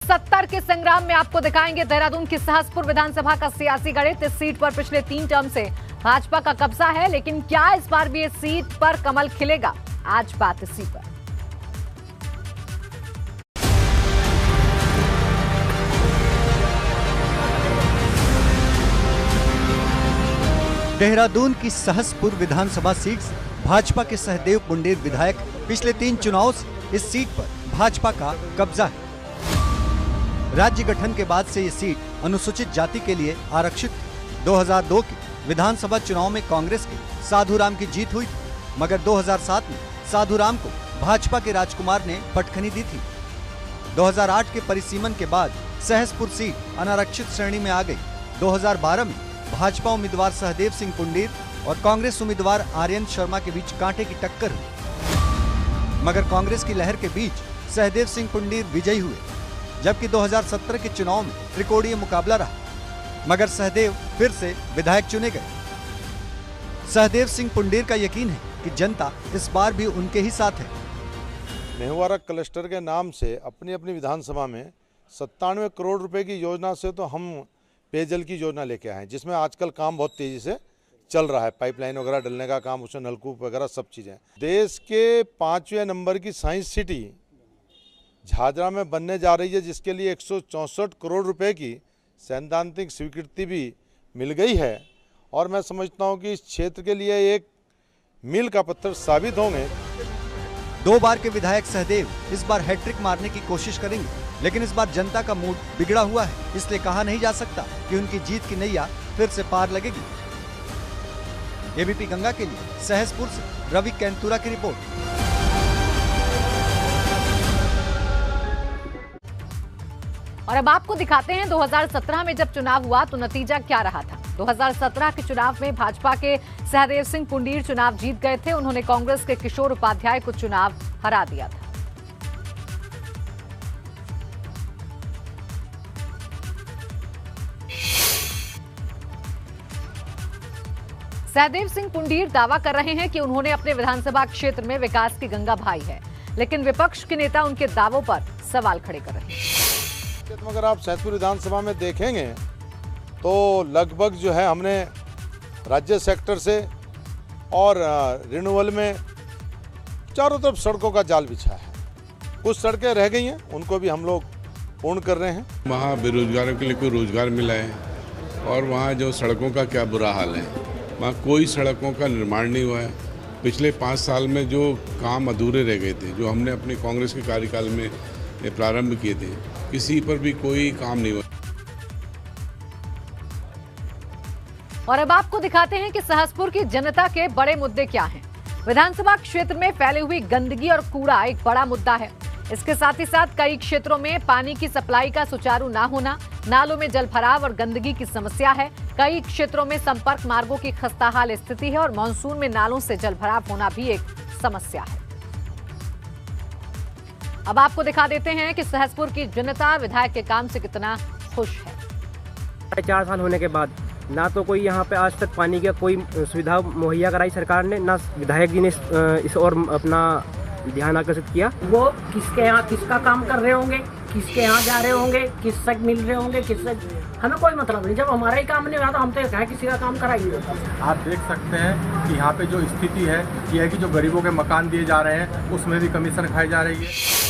2070 के संग्राम में आपको दिखाएंगे देहरादून की सहसपुर विधानसभा का सियासी गणित। इस सीट पर पिछले 3 टर्म से भाजपा का कब्जा है, लेकिन क्या इस बार भी इस सीट पर कमल खिलेगा? आज बात इसी पर। देहरादून की सहसपुर विधानसभा सीट से भाजपा के सहदेव पुंडेर विधायक पिछले 3 चुनाव से इस सीट पर भाजपा का कब्जा है। राज्य गठन के बाद से ये सीट अनुसूचित जाति के लिए आरक्षित थी। 2002 के विधानसभा चुनाव में कांग्रेस के साधुराम की जीत हुई थी, मगर 2007 में साधुराम को भाजपा के राजकुमार ने पटखनी दी थी। 2008 के परिसीमन के बाद सहसपुर सीट अनारक्षित श्रेणी में आ गई। 2012 में भाजपा उम्मीदवार सहदेव सिंह पुंडेर और कांग्रेस उम्मीदवार आर्यन शर्मा के बीच कांटे की टक्कर हुई, मगर कांग्रेस की लहर के बीच सहदेव सिंह पुंडेर विजयी हुए, जबकि 2017 के चुनाव में त्रिकोणीय मुकाबला रहा, मगर सहदेव फिर से विधायक चुने गए। सहदेव सिंह पुंडेर का यकीन है कि जनता इस बार भी उनके ही साथ है। मेहुवारा क्लस्टर के नाम से अपनी अपनी विधानसभा में 97 करोड़ रुपए की योजना से तो हम पेयजल की योजना लेके आए हैं, जिसमें आजकल काम बहुत तेजी से चल रहा है। पाइपलाइन वगैरह डलने का काम, उसमें नलकूप वगैरह सब चीज़ें। देश के 5वें नंबर की साइंस सिटी झाझरा में बनने जा रही है, जिसके लिए 164 करोड़ रुपए की सैद्धांतिक स्वीकृति भी मिल गई है, और मैं समझता हूं कि इस क्षेत्र के लिए एक मील का पत्थर साबित होंगे। 2 बार के विधायक सहदेव इस बार हैट्रिक मारने की कोशिश करेंगे, लेकिन इस बार जनता का मूड बिगड़ा हुआ है, इसलिए कहा नहीं जा सकता कि उनकी जीत की नैया फिर से पार लगेगी। एबीपी गंगा के लिए सहसपुर से रवि कैंतुरा की रिपोर्ट। और अब आपको दिखाते हैं 2017 में जब चुनाव हुआ तो नतीजा क्या रहा था। 2017 के चुनाव में भाजपा के सहदेव सिंह पुंडेर चुनाव जीत गए थे। उन्होंने कांग्रेस के किशोर उपाध्याय को चुनाव हरा दिया था। सहदेव सिंह पुंडेर दावा कर रहे हैं कि उन्होंने अपने विधानसभा क्षेत्र में विकास की गंगा बहाई है, लेकिन विपक्ष के नेता उनके दावों पर सवाल खड़े कर रहे हैं। अगर आप सहसपुर विधानसभा में देखेंगे तो लगभग जो है हमने राज्य सेक्टर से और रिन्यूअल में चारों तरफ सड़कों का जाल बिछा है। कुछ सड़कें रह गई हैं, उनको भी हम लोग पूर्ण कर रहे हैं। वहाँ बेरोजगारों के लिए कोई रोजगार मिला है, और वहाँ जो सड़कों का क्या बुरा हाल है, वहाँ कोई सड़कों का निर्माण नहीं हुआ है। पिछले 5 साल में जो काम अधूरे रह गए थे, जो हमने अपने कांग्रेस के कार्यकाल में प्रारंभ किए थे, किसी पर भी कोई काम नहीं हुआ। और अब आपको दिखाते हैं कि सहसपुर की जनता के बड़े मुद्दे क्या हैं। विधानसभा क्षेत्र में फैली हुई गंदगी और कूड़ा एक बड़ा मुद्दा है। इसके साथ ही साथ कई क्षेत्रों में पानी की सप्लाई का सुचारू ना होना, नालों में जल भराव और गंदगी की समस्या है। कई क्षेत्रों में संपर्क मार्गों की खस्ताहाल स्थिति है, और मानसून में नालों से जल भराव होना भी एक समस्या है। अब आपको दिखा देते हैं कि सहसपुर की जनता विधायक के काम से कितना खुश है। 4 साल होने के बाद ना तो कोई यहाँ पे आज तक पानी की कोई सुविधा मुहैया कराई सरकार ने, ना विधायक जी ने इस और अपना ध्यान आकर्षित किया। वो किसके यहाँ किसका काम कर रहे होंगे, किसके यहाँ जा रहे होंगे, किससे मिल रहे होंगे, किससे, हमें कोई मतलब नहीं। जब हमारा ही काम नहीं हुआ तो हम तो कहें किसी का काम कराइए। आप देख सकते हैं कि यहाँ पे जो स्थिति है ये है कि जो गरीबों के मकान दिए जा रहे हैं उसमें भी कमीशन खाई जा रही है।